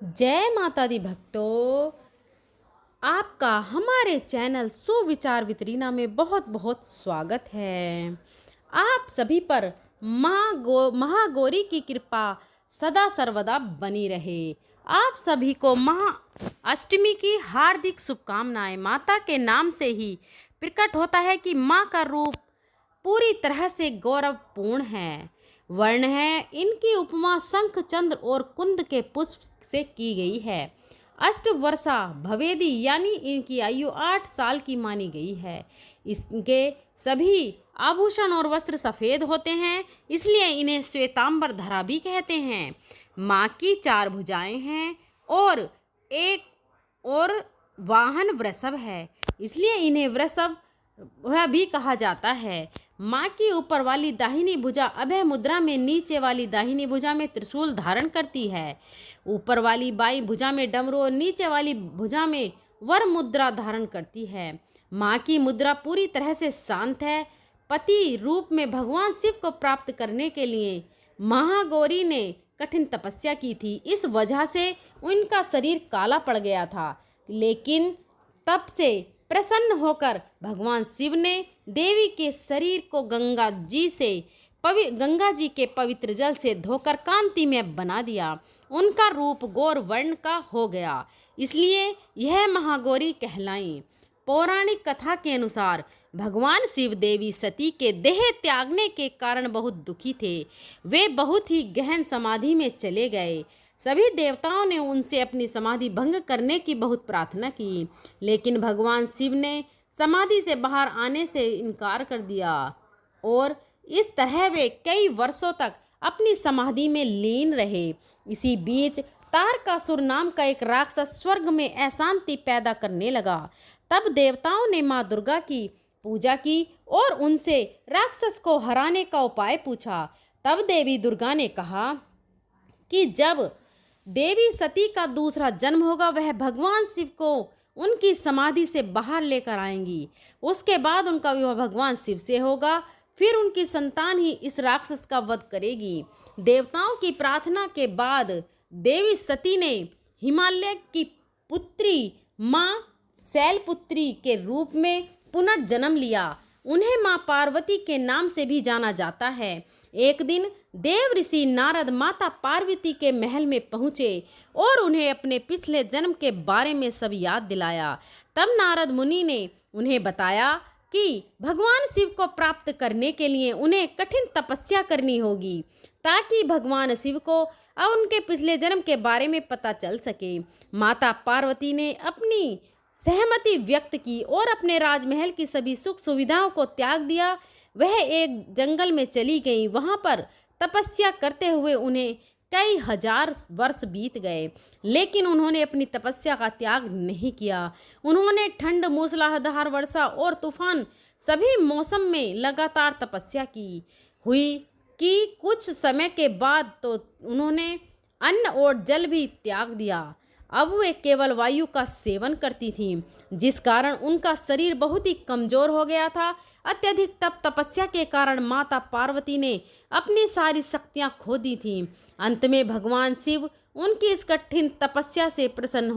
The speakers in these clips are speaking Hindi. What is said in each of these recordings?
जय माता दी भक्तों। आपका हमारे चैनल सुविचार वितरीना में बहुत बहुत स्वागत है। आप सभी पर महागौरी की कृपा सदा सर्वदा बनी रहे। आप सभी को महा अष्टमी की हार्दिक शुभकामनाएं। माता के नाम से ही प्रकट होता है कि माँ का रूप पूरी तरह से गौरवपूर्ण है। वर्ण है, इनकी उपमा शंख चंद्र और कुंद के पुष्प से की गई है। अष्टवर्षा भवेदी यानी इनकी आयु 8 साल की मानी गई है। इनके सभी आभूषण और वस्त्र सफ़ेद होते हैं, इसलिए इन्हें श्वेतांबर धरा भी कहते हैं। माँ की 4 भुजाएं हैं और एक और वाहन वृषभ है, इसलिए इन्हें वृषभ भी कहा जाता है। माँ की ऊपर वाली दाहिनी भुजा अभय मुद्रा में, नीचे वाली दाहिनी भुजा में त्रिशूल धारण करती है। ऊपर वाली बाईं भुजा में डमरू और नीचे वाली भुजा में वर मुद्रा धारण करती है। माँ की मुद्रा पूरी तरह से शांत है। पति रूप में भगवान शिव को प्राप्त करने के लिए महागौरी ने कठिन तपस्या की थी। इस वजह से उनका शरीर काला पड़ गया था, लेकिन तब से प्रसन्न होकर भगवान शिव ने देवी के शरीर को गंगा जी के पवित्र जल से धोकर कांतिमय बना दिया। उनका रूप गौर वर्ण का हो गया, इसलिए यह महागौरी कहलाई। पौराणिक कथा के अनुसार भगवान शिव देवी सती के देह त्यागने के कारण बहुत दुखी थे। वे बहुत ही गहन समाधि में चले गए। सभी देवताओं ने उनसे अपनी समाधि भंग करने की बहुत प्रार्थना की, लेकिन भगवान शिव ने समाधि से बाहर आने से इनकार कर दिया और इस तरह वे कई वर्षों तक अपनी समाधि में लीन रहे। इसी बीच तारकासुर नाम का एक राक्षस स्वर्ग में अशांति पैदा करने लगा। तब देवताओं ने माँ दुर्गा की पूजा की और उनसे राक्षस को हराने का उपाय पूछा। तब देवी दुर्गा ने कहा कि जब देवी सती का दूसरा जन्म होगा, वह भगवान शिव को उनकी समाधि से बाहर लेकर आएंगी। उसके बाद उनका विवाह भगवान शिव से होगा, फिर उनकी संतान ही इस राक्षस का वध करेगी। देवताओं की प्रार्थना के बाद देवी सती ने हिमालय की पुत्री माँ शैलपुत्री के रूप में पुनर्जन्म लिया। उन्हें माँ पार्वती के नाम से भी जाना जाता है। एक दिन देव ऋषि नारद माता पार्वती के महल में पहुँचे और उन्हें अपने पिछले जन्म के बारे में सब याद दिलाया। तब नारद मुनि ने उन्हें बताया कि भगवान शिव को प्राप्त करने के लिए उन्हें कठिन तपस्या करनी होगी, ताकि भगवान शिव को और उनके पिछले जन्म के बारे में पता चल सके। माता पार्वती ने अपनी सहमति व्यक्त की और अपने राजमहल की सभी सुख सुविधाओं को त्याग दिया। वह एक जंगल में चली गई। वहां पर तपस्या करते हुए उन्हें कई हजार वर्ष बीत गए, लेकिन उन्होंने अपनी तपस्या का त्याग नहीं किया। उन्होंने ठंड, मूसलाधार वर्षा और तूफान सभी मौसम में लगातार तपस्या की हुई कि कुछ समय के बाद तो उन्होंने अन्न और जल भी त्याग दिया। अब वे केवल वायु का सेवन करती थीं, जिस कारण उनका शरीर बहुत ही कमजोर हो गया था। अत्यधिक तपस्या के कारण माता पार्वती ने अपनी सारी शक्तियां खो दी थीं। अंत में भगवान शिव उनकी इस कठिन तपस्या से प्रसन्न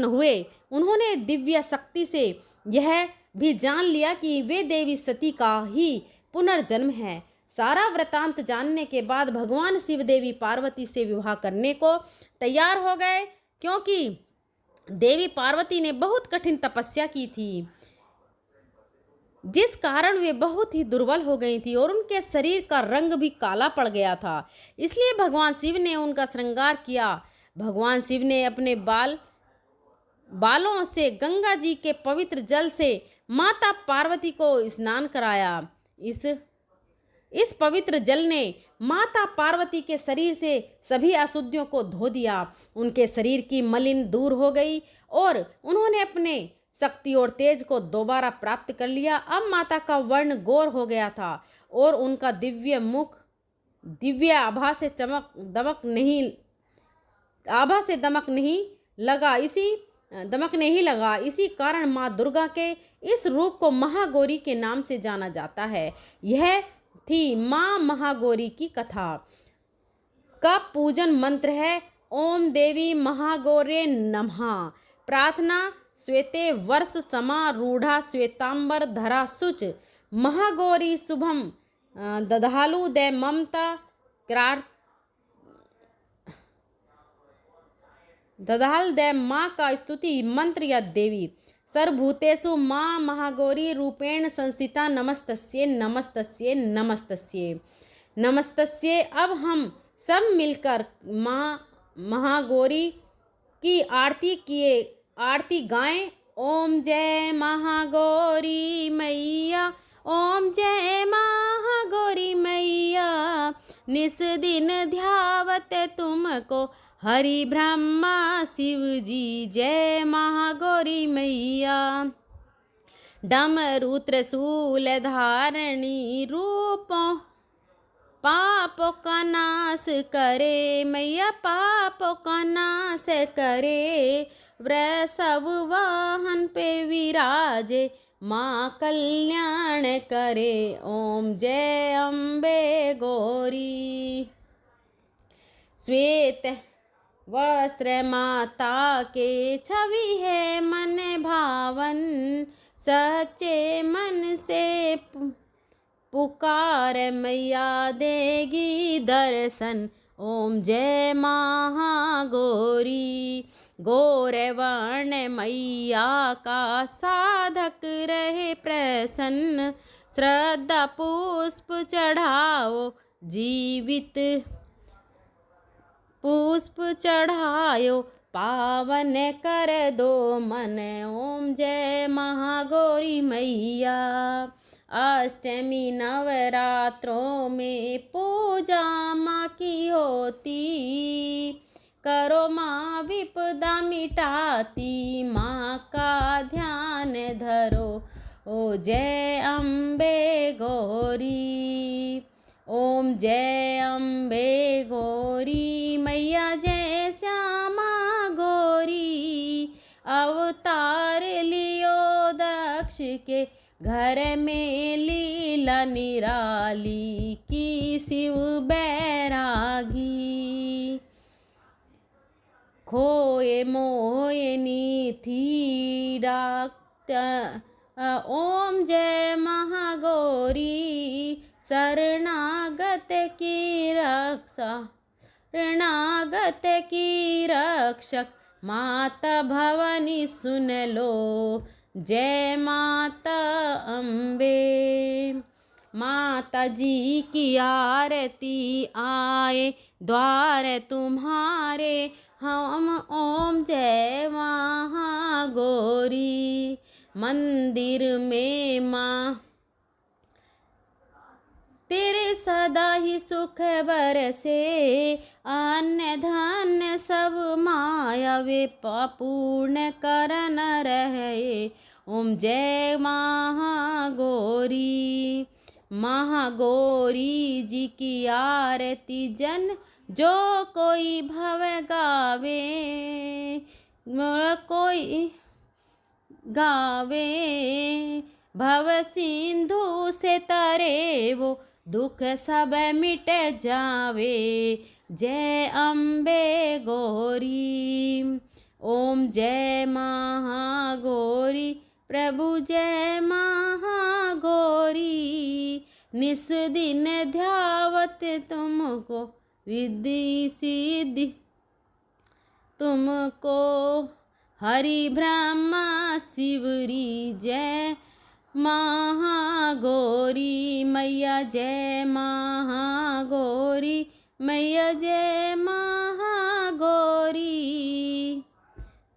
हुए। उन्होंने दिव्य शक्ति से यह भी जान लिया कि वे देवी सती का ही पुनर्जन्म है। सारा वृतांत जानने के बाद भगवान शिव देवी पार्वती से विवाह करने को तैयार हो गए, क्योंकि देवी पार्वती ने बहुत कठिन तपस्या की थी, जिस कारण वे बहुत ही दुर्बल हो गई थी और उनके शरीर का रंग भी काला पड़ गया था। इसलिए भगवान शिव ने उनका श्रृंगार किया। भगवान शिव ने अपने बालों से गंगा जी के पवित्र जल से माता पार्वती को स्नान कराया। इस पवित्र जल ने माता पार्वती के शरीर से सभी अशुद्धियों को धो दिया। उनके शरीर की मलिन दूर हो गई और उन्होंने अपने शक्ति और तेज को दोबारा प्राप्त कर लिया। अब माता का वर्ण गौर हो गया था और उनका दिव्य मुख दिव्य आभा से दमक नहीं लगा। इसी कारण माँ दुर्गा के इस रूप को महागौरी के नाम से जाना जाता है। यह थी माँ महागौरी की कथा। का पूजन मंत्र है ओम देवी महागौरे नमः। प्रार्थना श्वेते वर्ष समारूढ़ा श्वेतांबर धरा शुच महागौरी शुभम दधालु दे ममता दधाल दे माँ का स्तुति मंत्र या देवी सर्वभूतेषु माँ महागौरी रूपेण संस्थिता नमस्तस्ये नमस्तस्ये नमस्तस्ये नमस्तस्ये। अब हम सब मिलकर माँ महागौरी की आरती गाएं। ओम जय महागौरी मैया, ओम जय महागौरी मैया, निस दिन ध्यावत तुमको हरि ब्रह्मा शिव जी। जय महागौरी मैया। डमरू त्रिशूल धारणी रूपों पापों का नाश करे मैया, पापों का नाश करे। वृषभ वाहन पे विराजे माँ कल्याण करे। ओम जय अम्बे गौरी। श्वेत वस्त्र माता के छवि है मन भावन, सच्चे मन से पुकार मैया देगी दर्शन। ओम जय महागौरी। गौर वर्ण मैया का साधक रहे प्रसन्न, श्रद्धा पुष्प चढ़ाओ जीवित पुष्प चढ़ायो पावन कर दो मन। ओम जय महागौरी मैया। अष्टमी नवरात्रों में पूजा माँ की होती, करो माँ विपदा मिटाती, माँ का ध्यान धरो। ओ जय अम्बे गौरी। ओम जय अम्बे गौरी मैया, जय श्यामा गौरी। अवतार लियो दक्ष के घर में लीला निराली की, शिव बैरागी। खोए मोहिनी थी डाक। ओम जय महागौरी। शरणागत की रक्षा, शरणागत की रक्षक माता भवानी सुन लो। जय माता अम्बे। माता जी की आरती आए द्वार तुम्हारे, हम ओम जय महागौरी। मंदिर में माँ तेरे सदा ही सुख बरसे, अन्न धन सब माया वे पूर्ण करन रहे। ओम जय महागौरी। महागौरी जी की आरती जन जो कोई भव गावे, कोई गावे भव सिंधु से तरे वो दुख सब मिट जावे। जय अम्बे गौरी। ओम जय महागौरी। प्रभु जय महागौरी। निस दिन ध्यावत तुमको रिद्धि सिद्धि, तुमको हरि ब्रह्मा शिवरी। जय महागौरी मैया, जय महागौरी मैया, जय महागौरी।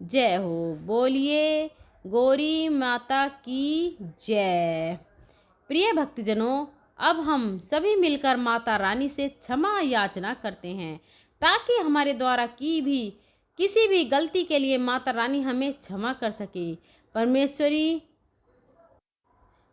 जय हो। बोलिए गौरी माता की जय। प्रिय भक्तजनों, अब हम सभी मिलकर माता रानी से क्षमा याचना करते हैं, ताकि हमारे द्वारा की भी किसी भी गलती के लिए माता रानी हमें क्षमा कर सके। परमेश्वरी,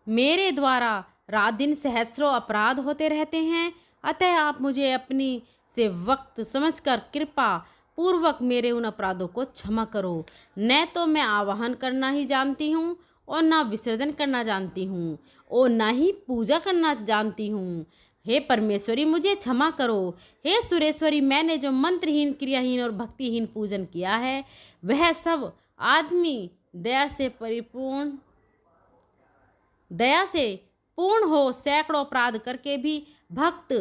मेरे द्वारा रात दिन सहस्रों अपराध होते रहते हैं, अतः आप मुझे अपनी से वक्त समझकर कृपा पूर्वक मेरे उन अपराधों को क्षमा करो। न तो मैं आवाहन करना ही जानती हूँ और ना विसर्जन करना जानती हूँ और ना ही पूजा करना जानती हूँ। हे परमेश्वरी मुझे क्षमा करो। हे सुरेश्वरी मैंने जो मंत्रहीन, क्रियाहीन और भक्तिहीन पूजन किया है वह सब आदमी दया से पूर्ण हो सैकड़ों अपराध करके भी भक्त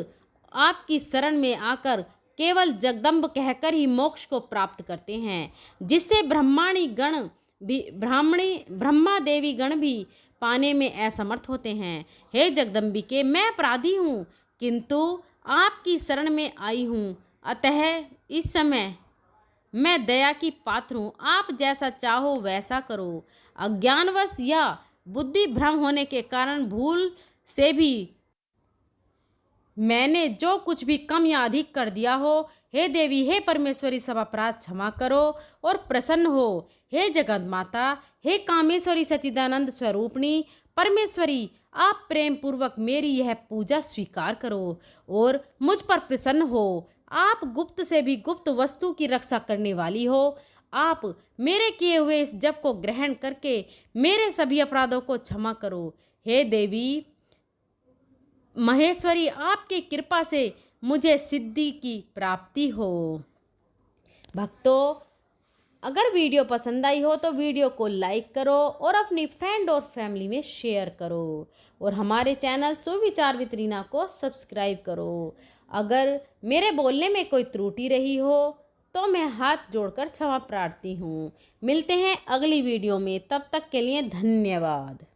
आपकी शरण में आकर केवल जगदम्ब कहकर ही मोक्ष को प्राप्त करते हैं, जिससे ब्रह्मा देवी गण भी पाने में असमर्थ होते हैं। हे जगदम्बिके मैं अपराधी हूँ, किंतु आपकी शरण में आई हूँ, अतः इस समय मैं दया की पात्र हूँ। आप जैसा चाहो वैसा करो। अज्ञानवश या बुद्धि भ्रम होने के कारण भूल से भी मैंने जो कुछ भी कम या अधिक कर दिया हो, हे देवी हे परमेश्वरी सब अपराध क्षमा करो और प्रसन्न हो। हे जगत माता, हे कामेश्वरी सच्चिदानंद स्वरूपणी परमेश्वरी, आप प्रेम पूर्वक मेरी यह पूजा स्वीकार करो और मुझ पर प्रसन्न हो। आप गुप्त से भी गुप्त वस्तु की रक्षा करने वाली हो। आप मेरे किए हुए इस जप को ग्रहण करके मेरे सभी अपराधों को क्षमा करो। हे देवी महेश्वरी, आपकी कृपा से मुझे सिद्धि की प्राप्ति हो। भक्तों, अगर वीडियो पसंद आई हो तो वीडियो को लाइक करो और अपनी फ्रेंड और फैमिली में शेयर करो और हमारे चैनल सुविचार विद रीना को सब्सक्राइब करो। अगर मेरे बोलने में कोई त्रुटि रही हो तो मैं हाथ जोड़कर क्षमा प्रार्थी हूँ। मिलते हैं अगली वीडियो में, तब तक के लिए धन्यवाद।